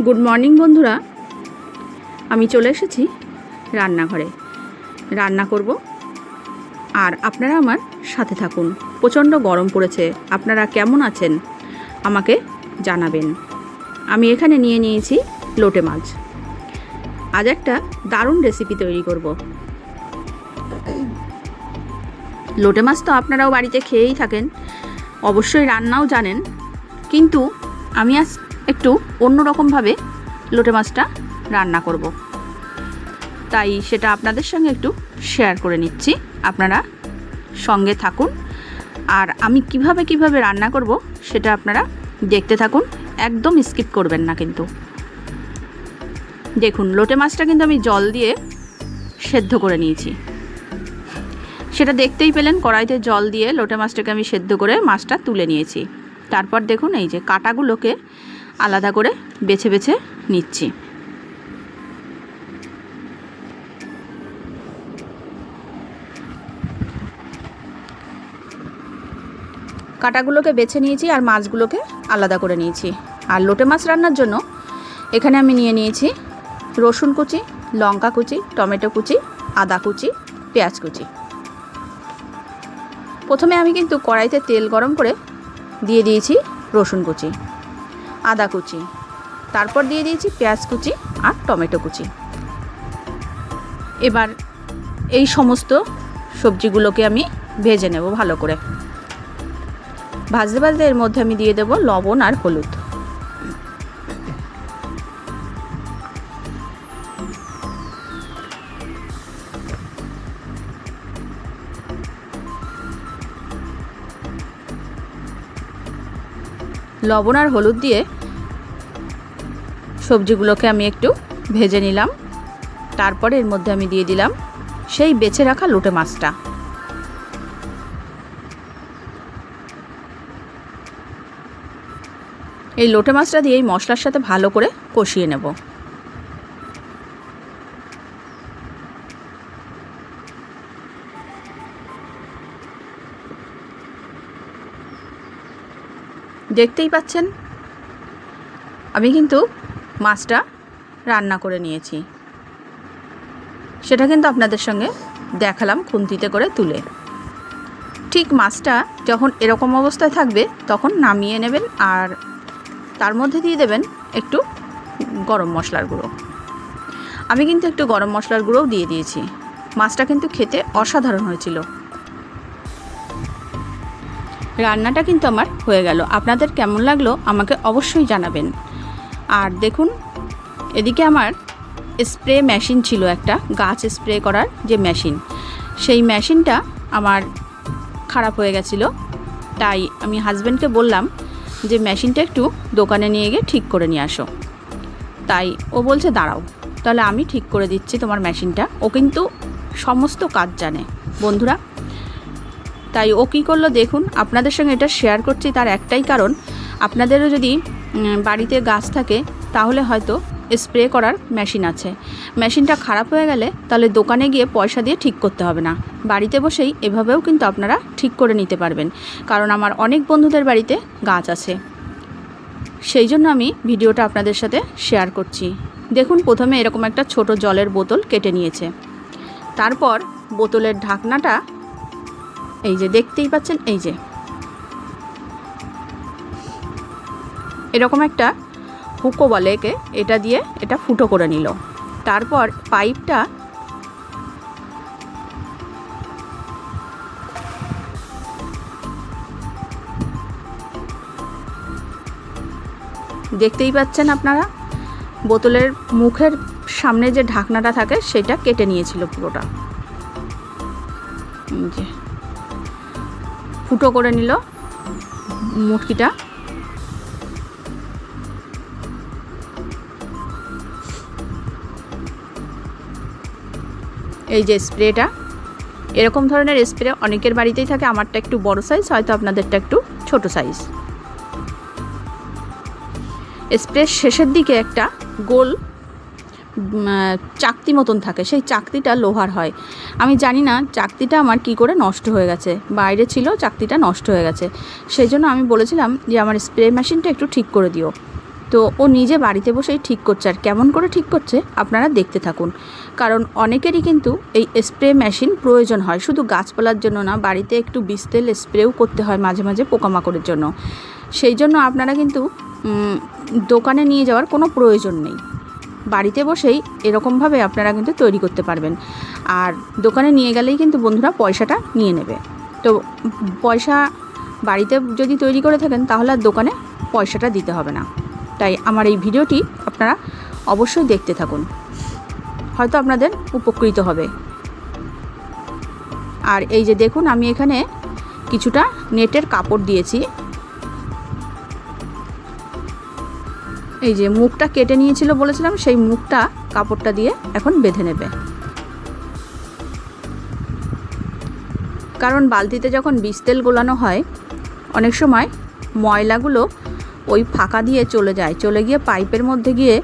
Good morning বন্ধুরা, আমি চলে এসেছি রান্নাঘরে। রান্না করব আর আপনারা আমার সাথে থাকুন। প্রচণ্ড গরম পড়েছে, আপনারা কেমন আছেন আমাকে জানাবেন। আমি এখানে নিয়ে নিয়েছি লোটে মাছ। আজ একটা দারুণ রেসিপি তৈরি করব। লোটে মাছ তো আপনারাও বাড়িতে খেয়েই থাকেন, অবশ্যই রান্নাও জানেন, কিন্তু আমি আজ একটু অন্যরকমভাবে লোটে মাছটা রান্না করব, তাই সেটা আপনাদের সঙ্গে একটু শেয়ার করে নিচ্ছি। আপনারা সঙ্গে থাকুন আর আমি কিভাবে রান্না করব সেটা আপনারা দেখতে থাকুন, একদম স্কিপ করবেন না কিন্তু। দেখুন, লোটে মাছটা কিন্তু আমি জল দিয়ে সেদ্ধ করে নিয়েছি, সেটা দেখতেই পেলেন। কড়াইতে জল দিয়ে লোটে মাছটাকে আমি সেদ্ধ করে মাছটা তুলে নিয়েছি। তারপর দেখুন, এই যে কাঁটাগুলোকে আলাদা করে বেছে বেছে নিচ্ছি। কাঁটাগুলোকে বেছে নিয়েছি আর মাছগুলোকে আলাদা করে নিয়েছি। আর লোটে মাছ রান্নার জন্য এখানে আমি নিয়ে নিয়েছি রসুন কুচি, লঙ্কা কুচি, টমেটো কুচি, আদা কুচি, পেঁয়াজ কুচি। প্রথমে আমি কিন্তু কড়াইতে তেল গরম করে দিয়ে দিয়েছি রসুন কুচি, আদা কুচি, তারপর দিয়ে দিয়েছি পেঁয়াজ কুচি আর টমেটো কুচি। এবার এই সমস্ত সবজিগুলোকে আমি ভেজে নেব ভালো করে। ভাজতে ভাজতে এর মধ্যে আমি দিয়ে দেব লবণ আর হলুদ। লবণ আর হলুদ দিয়ে সবজিগুলোকে আমি একটু ভেজে নিলাম। তারপরে এর মধ্যে আমি দিয়ে দিলাম সেই বেছে রাখা লোটে মাছটা। এই লোটে মাছটা দিয়ে এই মশলার সাথে ভালো করে কষিয়ে নেব। দেখতেই পাচ্ছেন আমি কিন্তু মাছটা রান্না করে নিয়েছি, সেটা কিন্তু আপনাদের সঙ্গে দেখালাম খুন্তিতে করে তুলে। ঠিক মাছটা যখন এরকম অবস্থায় থাকবে তখন নামিয়ে নেবেন আর তার মধ্যে দিয়ে দেবেন একটু গরম মশলার গুঁড়ো। আমি কিন্তু একটু গরম মশলার গুঁড়োও দিয়ে দিয়েছি। মাছটা কিন্তু খেতে অসাধারণ হয়েছিল। রান্নাটা কিন্তু আমার হয়ে গেল। আপনাদের কেমন লাগলো আমাকে অবশ্যই জানাবেন। আর দেখুন, এদিকে আমার স্প্রে মেশিন ছিল, একটা গাছ স্প্রে করার যে মেশিন, সেই মেশিনটা আমার খারাপ হয়ে গেছিলো। তাই আমি হাজব্যান্ডকে বললাম যে মেশিনটা একটু দোকানে নিয়ে গিয়ে ঠিক করে নিয়ে আসো। তাই ও বলছে দাঁড়াও, তাহলে আমি ঠিক করে দিচ্ছি তোমার মেশিনটা। ও কিন্তু সমস্ত কাজ জানে বন্ধুরা। তাই ও কী করলো দেখুন, আপনাদের সঙ্গে এটা শেয়ার করছি তার একটাই কারণ, আপনাদেরও যদি বাড়িতে গাছ থাকে তাহলে হয়তো স্প্রে করার মেশিন আছে, মেশিনটা খারাপ হয়ে গেলে তাহলে দোকানে গিয়ে পয়সা দিয়ে ঠিক করতে হবে না, বাড়িতে বসেই এভাবেও কিন্তু আপনারা ঠিক করে নিতে পারবেন। কারণ আমার অনেক বন্ধুদের বাড়িতে গাছ আছে, সেই জন্য আমি ভিডিওটা আপনাদের সাথে শেয়ার করছি। দেখুন, প্রথমে এরকম একটা ছোট জলের বোতল কেটে নিয়েছে। তারপর বোতলের ঢাকনাটা এই যে দেখতেই পাচ্ছেন, এই যে এরকম একটা হুকো বলে একে, এটা দিয়ে এটা ফুটো করে নিল। তারপর পাইপটা দেখতেই পাচ্ছেন আপনারা, বোতলের মুখের সামনে যে ঢাকনাটা থাকে সেটা কেটে নিয়েছিল পুরোটা। যে ফুটো করে নিল মুটকিটা। এই যে স্প্রেটা, এরকম ধরনের স্প্রে অনেকের বাড়িতেই থাকে। আমারটা একটু বড় সাইজ, হয়তো আপনাদেরটা একটু ছোট সাইজ। স্প্রের শেষের দিকে একটা গোল চাকতি মতন থাকে, সেই চাকতিটা লোহার হয়। আমি জানি না চাকতিটা আমার কি করে নষ্ট হয়ে গেছে, বাইরে ছিল, চাকতিটা নষ্ট হয়ে গেছে। সেই জন্য আমি বলেছিলাম যে আমার স্প্রে মেশিনটা একটু ঠিক করে দিও। তো ও নিজে বাড়িতে বসেই ঠিক করছে। আর কেমন করে ঠিক করছে আপনারা দেখতে থাকুন, কারণ অনেকেরই কিন্তু এই স্প্রে মেশিন প্রয়োজন হয়, শুধু গাছপালার জন্য না, বাড়িতে একটু বিষ তেল স্প্রেও করতে হয় মাঝে মাঝে পোকামাকড়ের জন্য। সেই জন্য আপনারা কিন্তু দোকানে নিয়ে যাওয়ার কোনো প্রয়োজন নেই, বাড়িতে বসেই এরকমভাবে আপনারা কিন্তু তৈরি করতে পারবেন। আর দোকানে নিয়ে গেলেই কিন্তু বন্ধুরা পয়সাটা নিয়ে নেবে। তো পয়সা বাড়িতে যদি তৈরি করে থাকেন তাহলে আর দোকানে পয়সাটা দিতে হবে না। তাই আমার এই ভিডিওটি আপনারা অবশ্যই দেখতে থাকুন, হয়তো আপনাদের উপকৃত হবে। আর এই যে দেখুন, আমি এখানে কিছুটা নেটের কাপড় দিয়েছি। এই যে মুখটা কেটে নিয়েছিল বলেছিলাম, সেই মুখটা কাপড়টা দিয়ে এখন বেঁধে নেবে। কারণ বালতিতে যখন বিষ তেল গোলানো হয় অনেক সময় ময়লাগুলো ওই ফাঁকা দিয়ে চলে গিয়ে পাইপের মধ্যে গিয়ে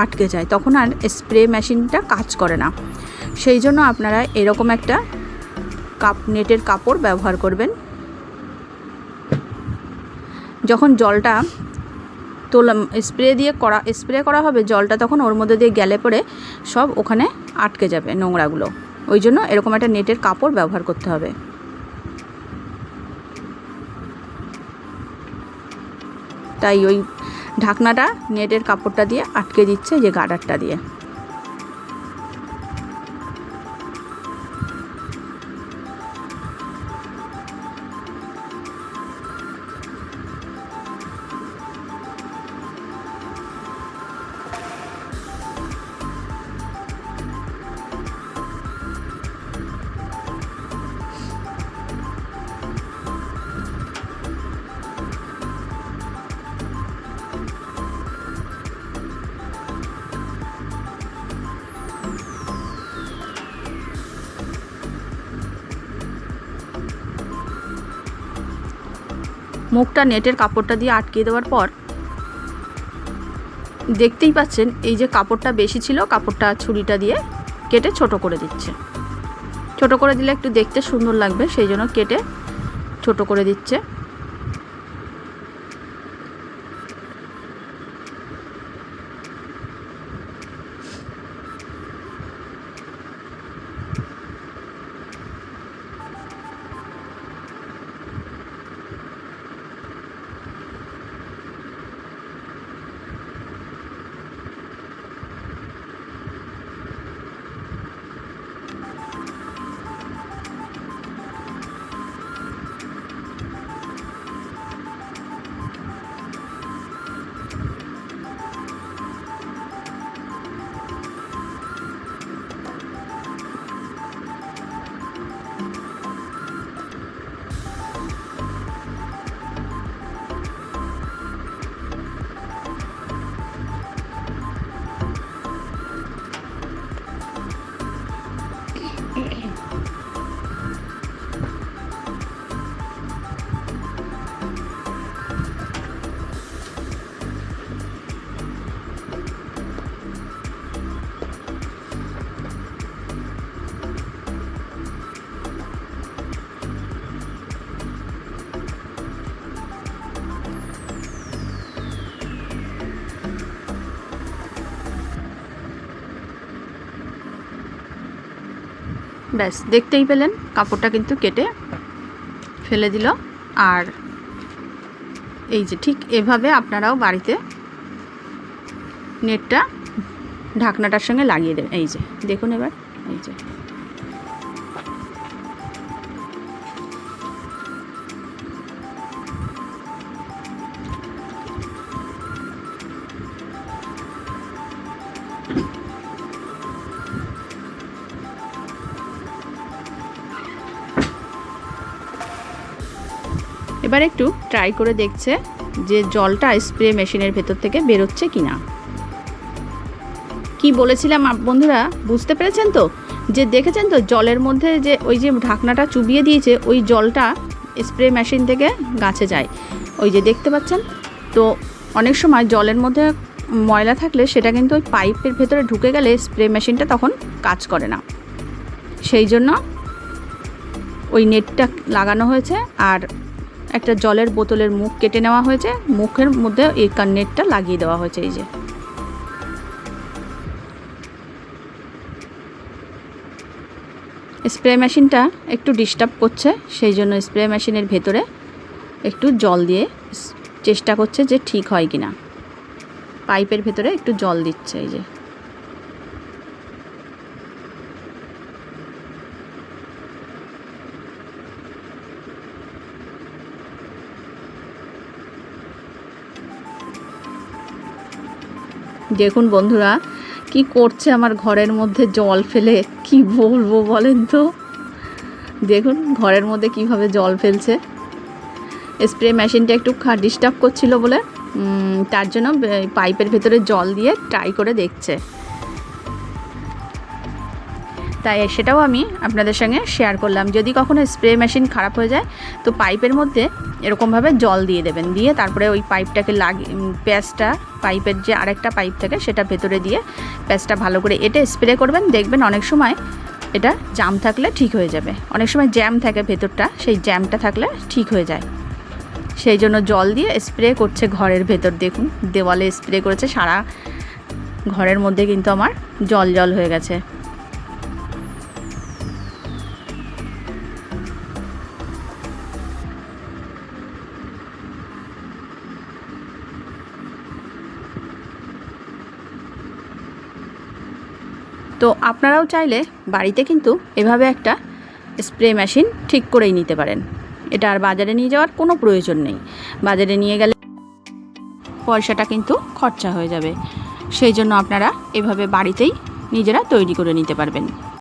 আটকে যায়, তখন আর স্প্রে মেশিনটা কাজ করে না। সেই জন্য আপনারা এরকম একটা নেটের কাপড় ব্যবহার করবেন। যখন জলটা স্প্রে করা হবে, জলটা তখন ওর মধ্যে দিয়ে গেলে পরে সব ওখানে আটকে যাবে নোংরাগুলো। ওই জন্য এরকম একটা নেটের কাপড় ব্যবহার করতে হবে। তাই ওই ঢাকনাটা নেটের কাপড়টা দিয়ে আটকে দিচ্ছে, যে গার্ডারটা দিয়ে। মুখটা নেটের কাপড়টা দিয়ে আটকিয়ে দেওয়ার পর দেখতেই পাচ্ছেন, এই যে কাপড়টা বেশি ছিল, কাপড়টা ছুরিটা দিয়ে কেটে ছোট করে দিচ্ছে। ছোট করে দিলে একটু দেখতে সুন্দর লাগবে, সেই জন্য কেটে ছোট করে দিচ্ছে। ব্যাস, দেখতেই পেলেন কাপড়টা কিন্তু কেটে ফেলে দিল। আর এই যে ঠিক এভাবে আপনারাও বাড়িতে নেটটা ঢাকনাটার সঙ্গে লাগিয়ে দেবেন। এই যে দেখুন, এবার এই যে এবার একটু ট্রাই করে দেখছে যে জলটা স্প্রে মেশিনের ভেতর থেকে বেরোচ্ছে কিনা। কি বলেছিলাম বন্ধুরা, বুঝতে পেরেছেন তো? যে দেখেছেন তো জলের মধ্যে যে ওই যে ঢাকনাটা চুবিয়ে দিয়েছে, ওই জলটা স্প্রে মেশিন থেকে গাছে যায়, ওই যে দেখতে পাচ্ছেন তো। অনেক সময় জলের মধ্যে ময়লা থাকলে সেটা কিন্তু ওই পাইপের ভেতরে ঢুকে গেলে স্প্রে মেশিনটা তখন কাজ করে না। সেই জন্য ওই নেটটা লাগানো হয়েছে। আর একটা জলের বোতলের মুখ কেটে নেওয়া হয়েছে, মুখের মধ্যে এই নেটটা লাগিয়ে দেওয়া হয়েছে। এই যে স্প্রে মেশিনটা একটু ডিস্টার্ব করছে, সেই জন্য স্প্রে মেশিনের ভেতরে একটু জল দিয়ে চেষ্টা করছে যে ঠিক হয় কিনা। পাইপের ভেতরে একটু জল দিচ্ছে। এই যে দেখুন বন্ধুরা কি করছে আমার ঘরের মধ্যে জল ফেলে, কি বলবো বলেন তো। দেখুন ঘরের মধ্যে কিভাবে জল ফেলছে। স্প্রে মেশিনটা একটু ডিস্টার্ব করছিল বলে তার জন্য পাইপের ভেতরে জল দিয়ে ট্রাই করে দেখছে। তাই সেটাও আমি আপনাদের সঙ্গে শেয়ার করলাম। যদি কখনো স্প্রে মেশিন খারাপ হয়ে যায় তো পাইপের মধ্যে এরকমভাবে জল দিয়ে দেবেন, দিয়ে তারপরে ওই পাইপটাকে প্যাচটা, পাইপের যে আরেকটা পাইপ থাকে সেটা ভেতরে দিয়ে প্যাচটা ভালো করে এঁটে স্প্রে করবেন। দেখবেন অনেক সময় এটা জ্যাম থাকলে ঠিক হয়ে যাবে। অনেক সময় জ্যাম থাকে ভেতরটা, সেই জ্যামটা থাকলে ঠিক হয়ে যায়। সেই জন্য জল দিয়ে স্প্রে করছে ঘরের ভেতর। দেখুন দেওয়ালে স্প্রে করেছে, সারা ঘরের মধ্যে কিন্তু আমার জল জল হয়ে গেছে। তো আপনারাও চাইলে বাড়িতে কিন্তু এভাবে একটা স্প্রে মেশিন ঠিক করেই নিতে পারেন। এটা আর বাজারে নিয়ে যাওয়ার কোনো প্রয়োজন নেই। বাজারে নিয়ে গেলে পয়সাটা কিন্তু খরচা হয়ে যাবে। সেই জন্য আপনারা এভাবে বাড়িতেই নিজেরা তৈরি করে নিতে পারবেন।